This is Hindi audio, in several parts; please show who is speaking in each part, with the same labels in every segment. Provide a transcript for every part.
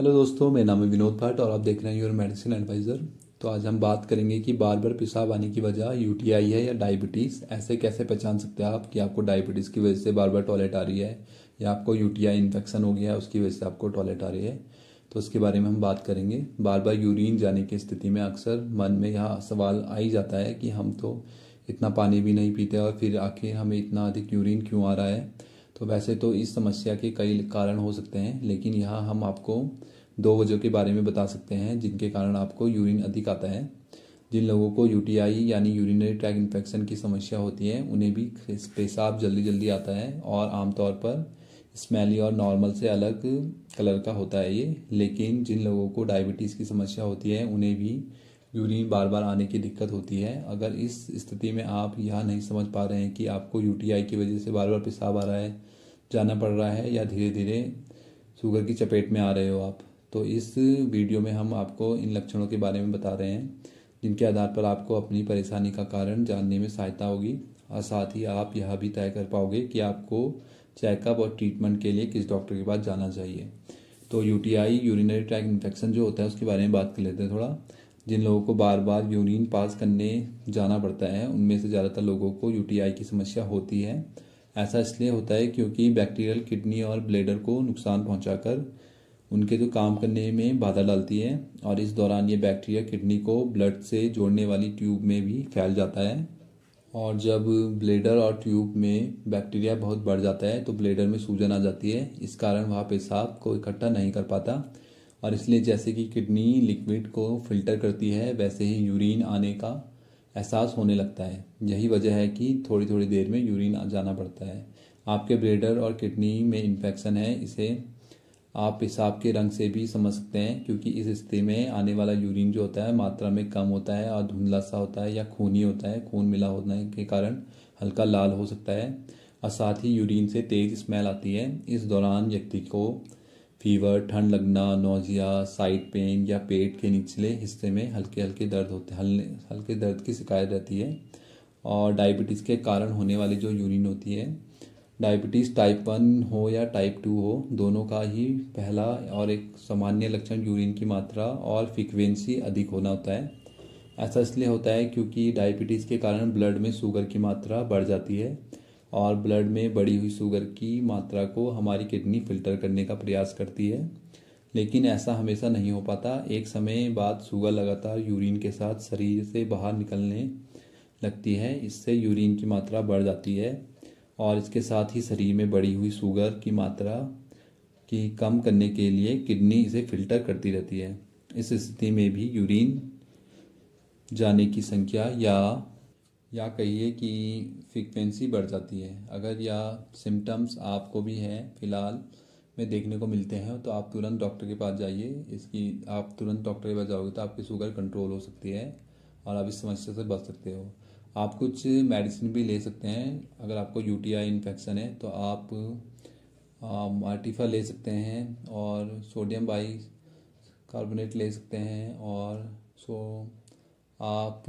Speaker 1: हेलो दोस्तों, मेरा नाम है विनोद भट्ट और आप देख रहे हैं योर मेडिसिन एडवाइज़र। तो आज हम बात करेंगे कि बार बार पेशाब आने की वजह यूटीआई है या डायबिटीज़। ऐसे कैसे पहचान सकते हैं आप कि आपको डायबिटीज़ की वजह से बार बार टॉयलेट आ रही है या आपको यूटीआई इन्फेक्शन हो गया है उसकी वजह से आपको टॉयलेट आ रही है। तो उसके बारे में हम बात करेंगे। बार बार यूरिन जाने की स्थिति में अक्सर मन में यह सवाल आ ही जाता है कि हम तो इतना पानी भी नहीं पीते और फिर आखिर हमें इतना अधिक यूरिन क्यों आ रहा है। तो वैसे तो इस समस्या के कई कारण हो सकते हैं, लेकिन यहाँ हम आपको 2 वजह के बारे में बता सकते हैं जिनके कारण आपको यूरिन अधिक आता है। जिन लोगों को यूटीआई यानी यूरिनरी ट्रैक इन्फेक्शन की समस्या होती है उन्हें भी पेशाब जल्दी जल्दी आता है और आमतौर पर स्मेली और नॉर्मल से अलग कलर का होता है ये। लेकिन जिन लोगों को डायबिटीज़ की समस्या होती है उन्हें भी यूरिन बार बार आने की दिक्कत होती है। अगर इस स्थिति में आप यह नहीं समझ पा रहे हैं कि आपको यूटीआई की वजह से बार बार पेशाब आ रहा है, जाना पड़ रहा है या धीरे धीरे शुगर की चपेट में आ रहे हो आप, तो इस वीडियो में हम आपको इन लक्षणों के बारे में बता रहे हैं जिनके आधार पर आपको अपनी परेशानी का कारण जानने में सहायता होगी और साथ ही आप यह भी तय कर पाओगे कि आपको चेकअप और ट्रीटमेंट के लिए किस डॉक्टर के पास जाना चाहिए। तो यूटीआई यूरिनरी ट्रैक इन्फेक्शन जो होता है उसके बारे में बात कर लेते हैं थोड़ा। जिन लोगों को बार बार यूरिन पास करने जाना पड़ता है उनमें से ज़्यादातर लोगों को यूटीआई की समस्या होती है। ऐसा इसलिए होता है क्योंकि बैक्टीरियल किडनी और ब्लैडर को नुकसान पहुंचाकर उनके जो काम करने में बाधा डालती है और इस दौरान ये बैक्टीरिया किडनी को ब्लड से जोड़ने वाली ट्यूब में भी फैल जाता है। और जब ब्लैडर और ट्यूब में बैक्टीरिया बहुत बढ़ जाता है तो ब्लैडर में सूजन आ जाती है। इस कारण वह पेशाब को इकट्ठा नहीं कर पाता और इसलिए जैसे कि किडनी लिक्विड को फिल्टर करती है वैसे ही यूरिन आने का एहसास होने लगता है। यही वजह है कि थोड़ी थोड़ी देर में यूरिन जाना पड़ता है। आपके ब्लैडर और किडनी में इन्फेक्शन है, इसे आप पेशाब के रंग से भी समझ सकते हैं क्योंकि इस स्थिति में आने वाला यूरिन जो होता है मात्रा में कम होता है और धुंधला सा होता है या खूनी होता है। खून मिला होने के कारण हल्का लाल हो सकता है और साथ ही यूरिन से तेज़ स्मेल आती है। इस दौरान व्यक्ति को फीवर, ठंड लगना, नोजिया, साइड पेन या पेट के निचले हिस्से में हल्के हल्के दर्द होते हल्के दर्द की शिकायत रहती है। और डायबिटीज़ के कारण होने वाली जो यूरिन होती है, डायबिटीज़ टाइप 1 हो या टाइप 2 हो, दोनों का ही पहला और एक सामान्य लक्षण यूरिन की मात्रा और फ्रीक्वेंसी अधिक होना होता है। ऐसा इसलिए होता है क्योंकि डायबिटीज़ के कारण ब्लड में शुगर की मात्रा बढ़ जाती है और ब्लड में बढ़ी हुई शुगर की मात्रा को हमारी किडनी फिल्टर करने का प्रयास करती है। लेकिन ऐसा हमेशा नहीं हो पाता। एक समय बाद शुगर लगातार यूरिन के साथ शरीर से बाहर निकलने लगती है। इससे यूरिन की मात्रा बढ़ जाती है और इसके साथ ही शरीर में बढ़ी हुई शुगर की मात्रा की कम करने के लिए किडनी इसे फिल्टर करती रहती है। इस स्थिति में भी यूरिन जाने की संख्या या कहिए कि फ्रीक्वेंसी बढ़ जाती है। अगर यह सिम्टम्स आपको भी हैं फिलहाल में देखने को मिलते हैं तो आप तुरंत डॉक्टर के पास जाइए। आप तुरंत डॉक्टर के पास जाओगे तो आपकी शुगर कंट्रोल हो सकती है और आप इस समस्या से बच सकते हो। आप कुछ मेडिसिन भी ले सकते हैं। अगर आपको यूटीआई इन्फेक्शन है तो आप आर्टिफा ले सकते हैं और सोडियम बाई कार्बोनेट ले सकते हैं और आप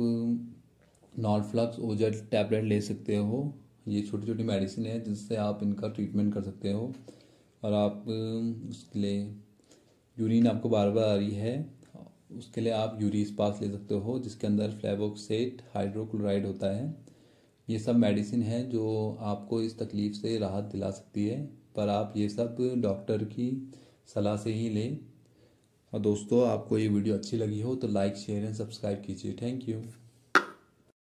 Speaker 1: नॉर्फ्लक्स ओजेट टैबलेट ले सकते हो। ये छोटी छोटी मेडिसिन है जिससे आप इनका ट्रीटमेंट कर सकते हो। और आप उसके लिए यूरिन आपको बार बार आ रही है उसके लिए आप यूरिस्पास ले सकते हो जिसके अंदर फ्लेवोक्सेट हाइड्रोक्लोराइड होता है। ये सब मेडिसिन है जो आपको इस तकलीफ़ से राहत दिला सकती है, पर आप ये सब डॉक्टर की सलाह से ही लें। और दोस्तों, आपको ये वीडियो अच्छी लगी हो तो लाइक, शेयर एंड सब्सक्राइब कीजिए। Thank you.